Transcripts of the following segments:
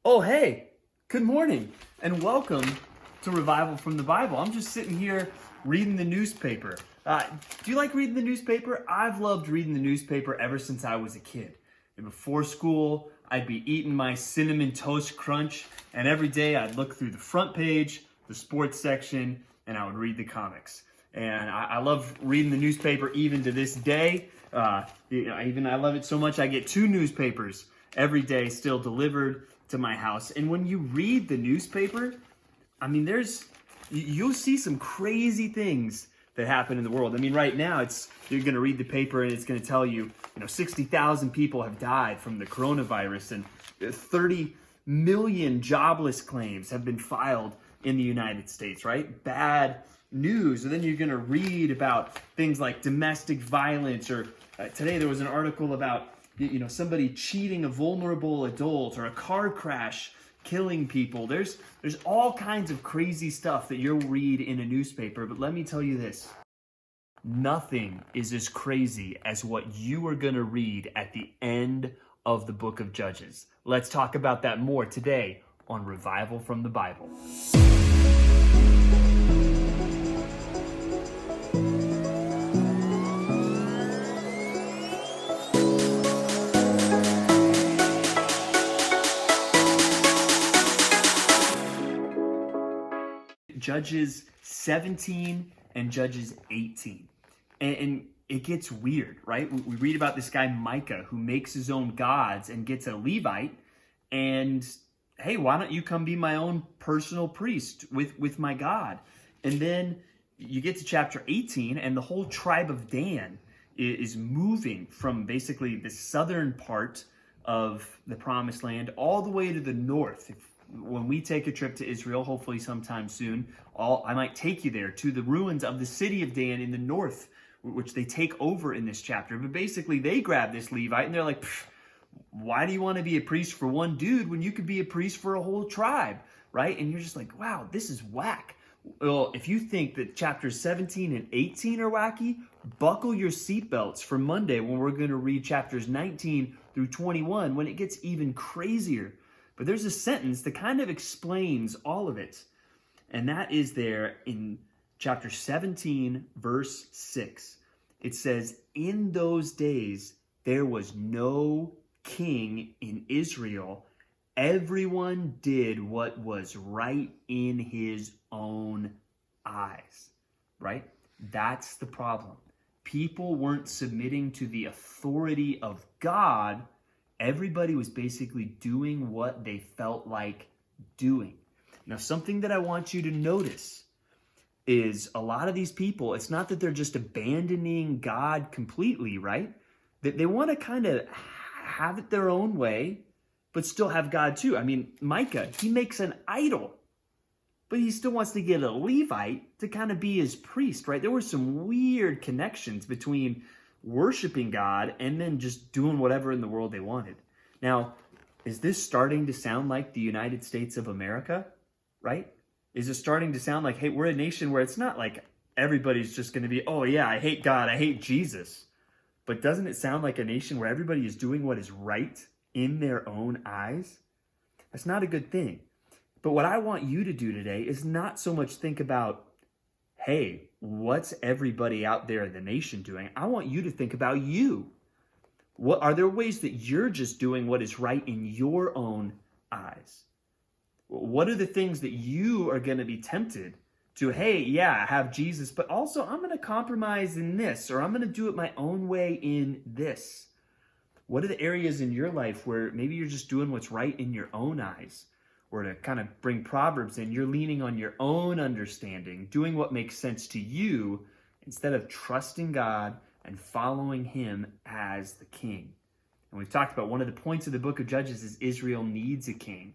Oh, hey, good morning, and welcome to Revival from the Bible. I'm just sitting here reading the newspaper. Do you like reading the newspaper? I've loved reading the newspaper ever since I was a kid. And before school, I'd be eating my Cinnamon Toast Crunch, and every day I'd look through the front page, the sports section, and I would read the comics. And I love reading the newspaper even to this day. I love it so much I get 2 newspapers every day still delivered to my house. And when you read the newspaper, I mean, you'll see some crazy things that happen in the world. I mean, right now you're going to read the paper and it's going to tell you, 60,000 people have died from the coronavirus and 30 million jobless claims have been filed in the United States, right? Bad news. And then you're going to read about things like domestic violence, or today there was an article about somebody cheating a vulnerable adult, or a car crash killing people. There's all kinds of crazy stuff that you'll read in a newspaper, but let me tell you this. Nothing is as crazy as what you are going to read at the end of the book of Judges. Let's talk about that more today on Revival from the Bible. Judges 17 and Judges 18. And it gets weird, right? We read about this guy Micah who makes his own gods and gets a Levite, and hey, why don't you come be my own personal priest with my God? And then you get to chapter 18 and the whole tribe of Dan is moving from basically the southern part of the promised land all the way to the north. When we take a trip to Israel, hopefully sometime soon, I might take you there to the ruins of the city of Dan in the north, which they take over in this chapter. But basically, they grab this Levite and they're like, why do you want to be a priest for one dude when you could be a priest for a whole tribe, right? And you're just like, wow, this is whack. Well, if you think that chapters 17 and 18 are wacky, buckle your seatbelts for Monday when we're going to read chapters 19 through 21 when it gets even crazier. But there's a sentence that kind of explains all of it. And that is there in chapter 17, verse 6. It says, in those days, there was no king in Israel. Everyone did what was right in his own eyes, right? That's the problem. People weren't submitting to the authority of God. Everybody was basically doing what they felt like doing. Now, something that I want you to notice is a lot of these people, it's not that they're just abandoning God completely, right? That they want to kind of have it their own way, but still have God too. I mean, Micah, he makes an idol, but he still wants to get a Levite to kind of be his priest, right? There were some weird connections between worshiping God and then just doing whatever in the world they wanted. Now, is this starting to sound like the United States of America, right? Is it starting to sound like, hey, we're a nation where it's not like everybody's just going to be, oh yeah, I hate God, I hate Jesus. But doesn't it sound like a nation where everybody is doing what is right in their own eyes? That's not a good thing. But what I want you to do today is not so much think about, hey, what's everybody out there in the nation doing? I want you to think about you. What are there ways that you're just doing what is right in your own eyes? What are the things that you are going to be tempted to, hey, yeah, I have Jesus, but also I'm going to compromise in this, or I'm going to do it my own way in this? What are the areas in your life where maybe you're just doing what's right in your own eyes? Or to kind of bring Proverbs in, you're leaning on your own understanding, doing what makes sense to you instead of trusting God and following him as the king. And we've talked about one of the points of the book of Judges is Israel needs a king.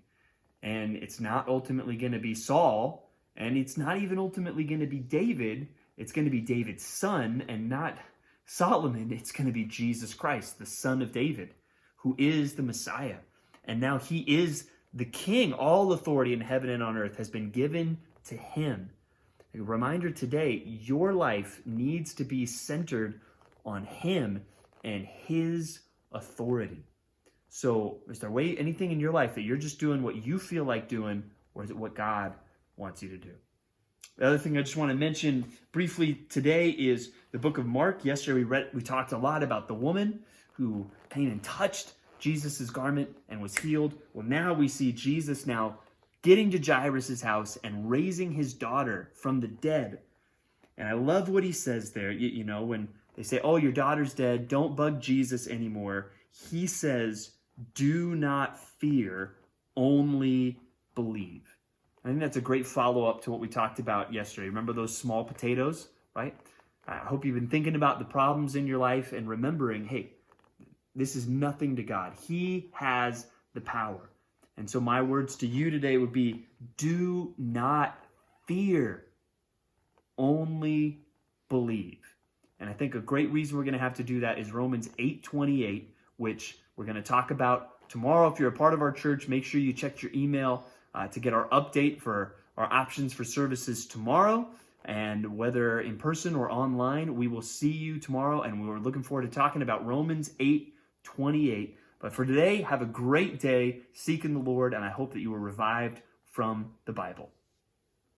And it's not ultimately going to be Saul, and it's not even ultimately going to be David. It's going to be David's son and not Solomon. It's going to be Jesus Christ, the son of David, who is the Messiah. And now he is the king. All authority in heaven and on earth has been given to him. A reminder today, your life needs to be centered on him and his authority. So is there anything in your life that you're just doing what you feel like doing, or is it what God wants you to do? The other thing I just want to mention briefly today is the book of Mark. Yesterday we talked a lot about the woman who came and touched Jesus' garment and was healed. Well, now we see Jesus now getting to Jairus' house and raising his daughter from the dead. And I love what he says there. You know, when they say, oh, your daughter's dead, don't bug Jesus anymore. He says, do not fear, only believe. I think that's a great follow-up to what we talked about yesterday. Remember those small potatoes, right? I hope you've been thinking about the problems in your life and remembering, hey, this is nothing to God. He has the power. And so my words to you today would be, do not fear, only believe. And I think a great reason we're going to have to do that is Romans 8:28, which we're going to talk about tomorrow. If you're a part of our church, make sure you check your email to get our update for our options for services tomorrow. And whether in person or online, we will see you tomorrow. And we're looking forward to talking about Romans 8:28. But for today, have a great day seeking the Lord, and I hope that you were revived from the Bible.